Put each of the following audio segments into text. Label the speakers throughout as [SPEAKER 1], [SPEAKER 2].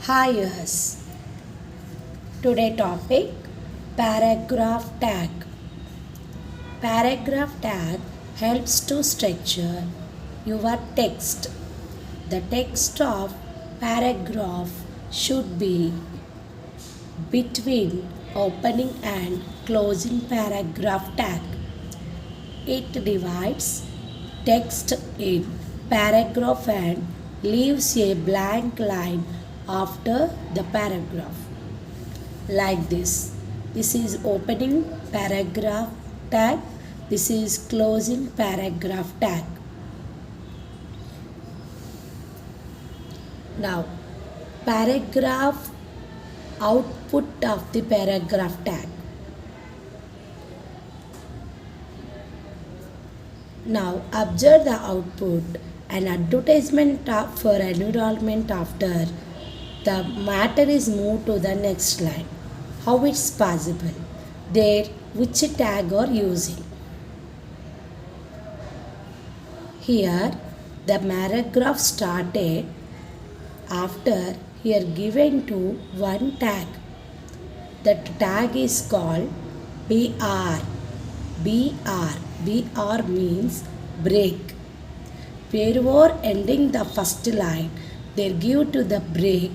[SPEAKER 1] Hi, yes. Today topic paragraph tag. Paragraph tag helps to structure your text. The text of paragraph should be between opening and closing paragraph tag. It divides text in paragraph and leaves a blank line after the paragraph. Like this. This is opening paragraph tag. This is closing paragraph tag. Now, paragraph output of the paragraph tag. Now, observe the output. An advertisement for enrollment after the matter is moved to the next line. How it's possible? There, which tag are using? Here, the paragraph started after here given to one tag. That tag is called BR. BR. BR means break. Wherever ending the first line, they give to the break.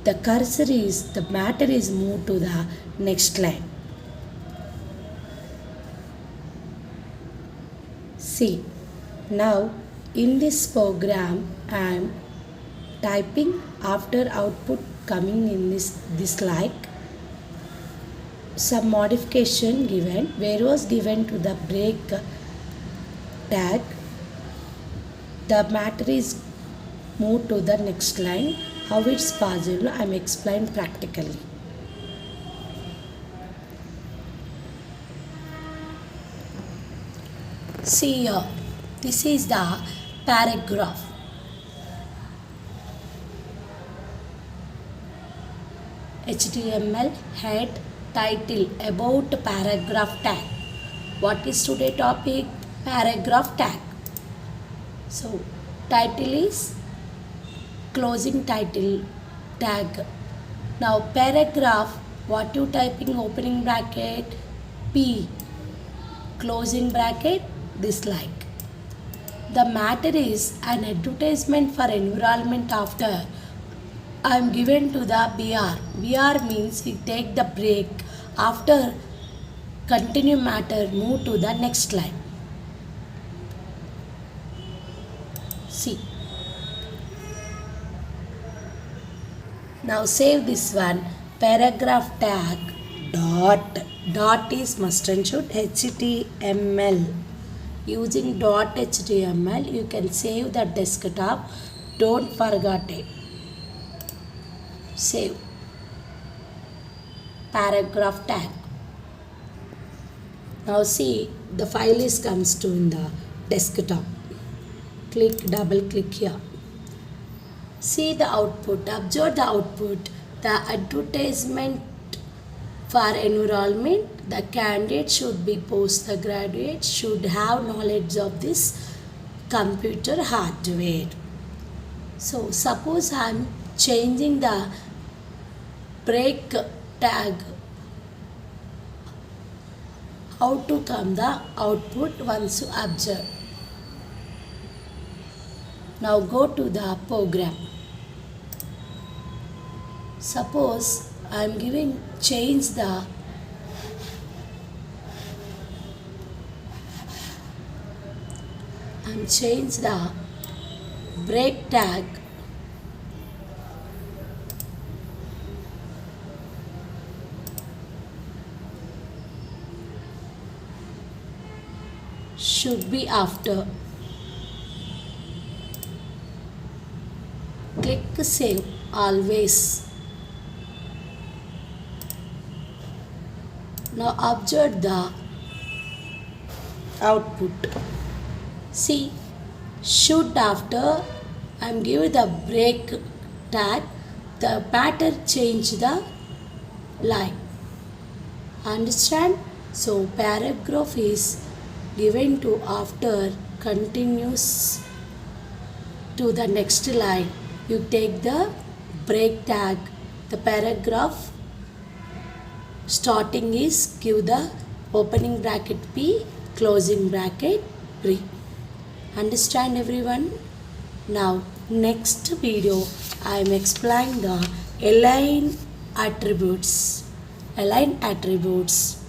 [SPEAKER 1] The cursor is, the matter is moved to the next line. See, now in this program I am typing after output coming in this like some modification given where was given to the break tag, the matter is moved to the next line. How it's possible I am explained practically. See here, this is the paragraph. HTML head title about paragraph tag. What is today topic? Paragraph tag. So title is closing title tag. Now paragraph, what you typing opening bracket P, closing bracket this like. The matter is an advertisement for enrollment after I am given to the BR. BR means we take the break after continue matter move to the next line. See. Now save this one. Paragraph tag dot is must and should HTML. Using .html you can save the desktop. Don't forget it. Save paragraph tag. Now see the file is comes to in the desktop. Double click here. See the output. Observe the output. The advertisement for enrollment. The candidate should be postgraduate, should have knowledge of this computer hardware. So suppose I am changing the break tag. How to come the output once you observe. Now go to the program. Suppose I am giving change the break tag should be after. Click save always. Now observe the output. See, should after I am giving the break tag, the pattern change the line. Understand? So paragraph is given to after continues to the next line. You take the break tag. The paragraph starting is give the opening bracket P, closing bracket P. Understand everyone? Now next video I am explaining the align attributes. Align attributes.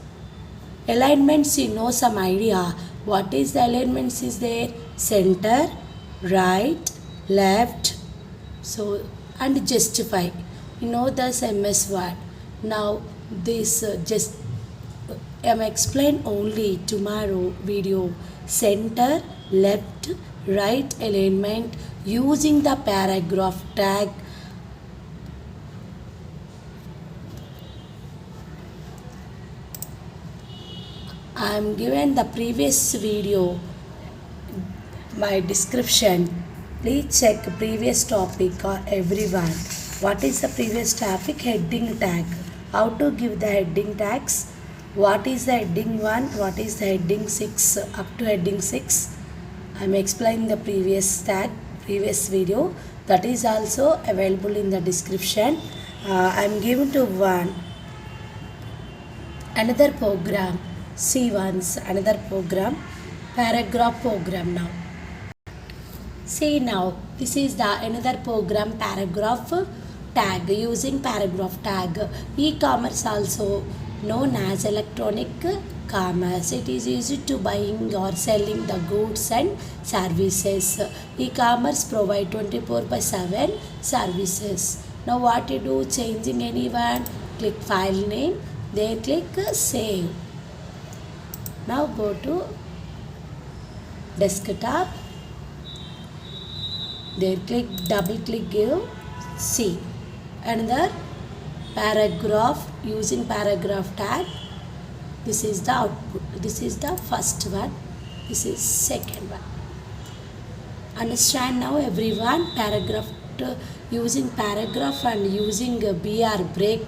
[SPEAKER 1] Alignments, you know some idea. What is the alignments is there? Center, right, left, so and justify. You know this MS Word. Now this just am explain only tomorrow video. Center, left, right alignment using the paragraph tag. I am given the previous video my description. Please check previous topic or everyone. What is the previous topic? Heading tag. How to give the heading tags? What is the heading 1? What is the heading 6? Up to heading 6. I am explaining the previous tag, previous video. That is also available in the description. I am giving to one another program. See once another program, paragraph program now. See now, this is the another program paragraph tag using paragraph tag. E-commerce also known as electronic commerce. It is easy to buying or selling the goods and services. E-commerce provide 24/7 services. Now what you do? Changing anyone? Click file name. Then click save. Now go to desktop. There click double click give see another paragraph using paragraph tag. This is the output. This is the first one. This is second one. Understand now everyone? Paragraph using paragraph and using a BR break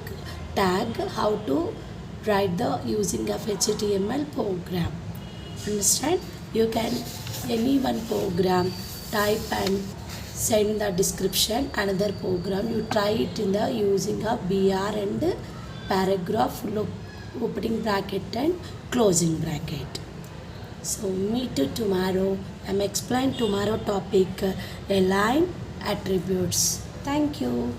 [SPEAKER 1] tag. How to write the using of HTML program. Understand? You can any one program type and send the description. Another program you try it in the using of BR and paragraph opening bracket and closing bracket. So meet you tomorrow. I'm explain tomorrow topic align attributes. Thank you.